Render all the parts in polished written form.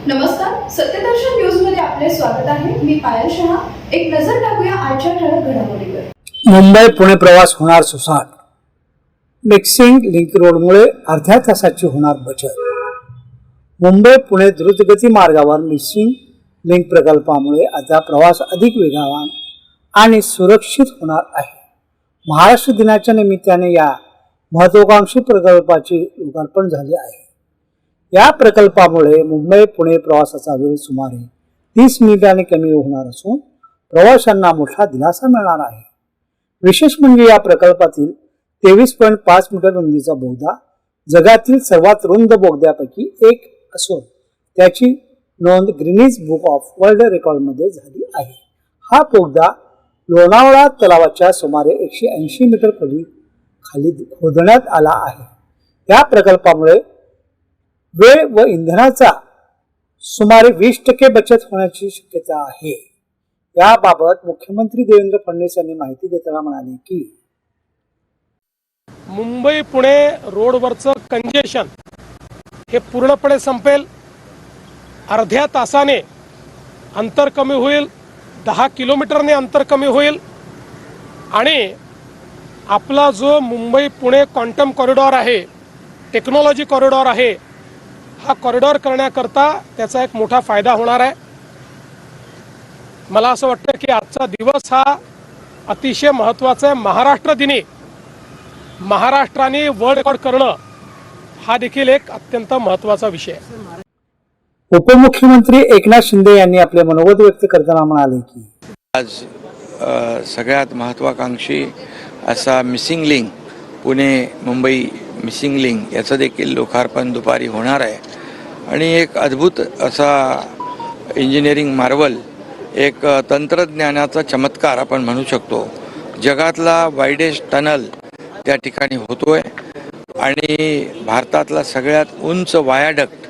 नमस्कार, सत्यदर्शन न्यूज मध्ये आपले स्वागत आहे। मी पायल शहा। एक नजर टाकूया आजच्या ठळक घडामोडीवर। मुंबई पुणे प्रवास होणार सुसाट। मिक्सिंग लिंक रोडमुळे अर्ध्या तासाची होणार बचत। मुंबई पुणे द्रुतगती मार्गावर मिक्सिंग लिंक प्रकल्पामुळे आता प्रवास अधिक वेगवान आणि सुरक्षित होणार आहे। महाराष्ट्र दिनाच्या निमित्ताने या महत्त्वाकांक्षी प्रकल्पाचे लोकार्पण झाले आहे। या प्रकल्पामुळे मुंबई पुणे प्रवासाचा वेळ सुमारे 30 मिनिटांनी कमी होणार असून प्रवाशांना मोठा दिलासा मिळणार आहे। विशेष म्हणजे या प्रकल्पातील 23.5 मीटर रुंदीचा बोगदा जगातील सर्वात रुंद बोगद्यापैकी एक असून त्याची नोंद Greenidge book of world record मध्ये झाली आहे। हा बोगदा लोणावळा तलावाच्या सुमारे 180 मीटर खोली खाली खोदण्यात आला आहे। या प्रकल्पामुळे वेळ व इंधनाचा सुमारे 20% बचत होण्याची शक्यता आहे। याबाबत मुख्यमंत्री देवेंद्र फडणवीस यांनी माहिती देताना म्हणाले की मुंबई पुणे रोडवरचं कंजेशन हे पूर्णपणे संपेल। अर्ध्या तासाने अंतर कमी होईल, 10 किलोमीटरने अंतर कमी होईल आणि आपला जो मुंबई पुणे क्वांटम कॉरिडॉर आहे, टेक्नॉलॉजी कॉरिडॉर आहे, हा कॉरिडॉर करण्याकरता त्याचा एक मोठा फायदा होणार आहे। मला असं वाटतं की आजचा दिवस हा अतिशय महत्त्वाचा आहे। महाराष्ट्र दिनी महाराष्ट्राने वर्ल्ड रेकॉर्ड करणं हा देखील एक अत्यंत महत्त्वाचा विषय आहे। उपमुख्यमंत्री एकनाथ शिंदे यांनी आपले मनोगत व्यक्त करताना म्हणाले की आज सगळ्यात महत्त्वाकांक्षी असा missing link Pune Mumbai missing link याचं देखील लोकार्पण दुपारी होणार आहे आणि एक अद्भुत असा इंजिनिअरिंग मार्वल, एक तंत्रज्ञानाचा चमत्कार आपण म्हणू शकतो। जगातला वाईडेस्ट टनल त्या ठिकाणी होतोय आणि भारतातला सगळ्यात उंच वायाडक्ट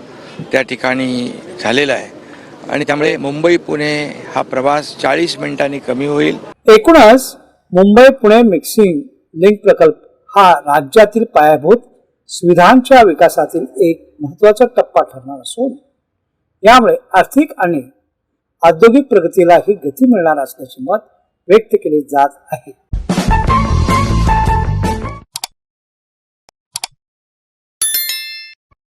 त्या ठिकाणी झालेला आहे आणि त्यामुळे मुंबई पुणे हा प्रवास 40 मिनिटांनी कमी होईल। एकूणच मुंबई पुणे मिक्सिंग लिंक प्रकल्प हा राज्यातील पायाभूत सुविधांच्या विकासातील एक महत्त्वाचा टप्पा ठरणार असून यामुळे आर्थिक आणि औद्योगिक प्रगतीलाही गती मिळणार असल्याचे मत व्यक्त केले जात आहे।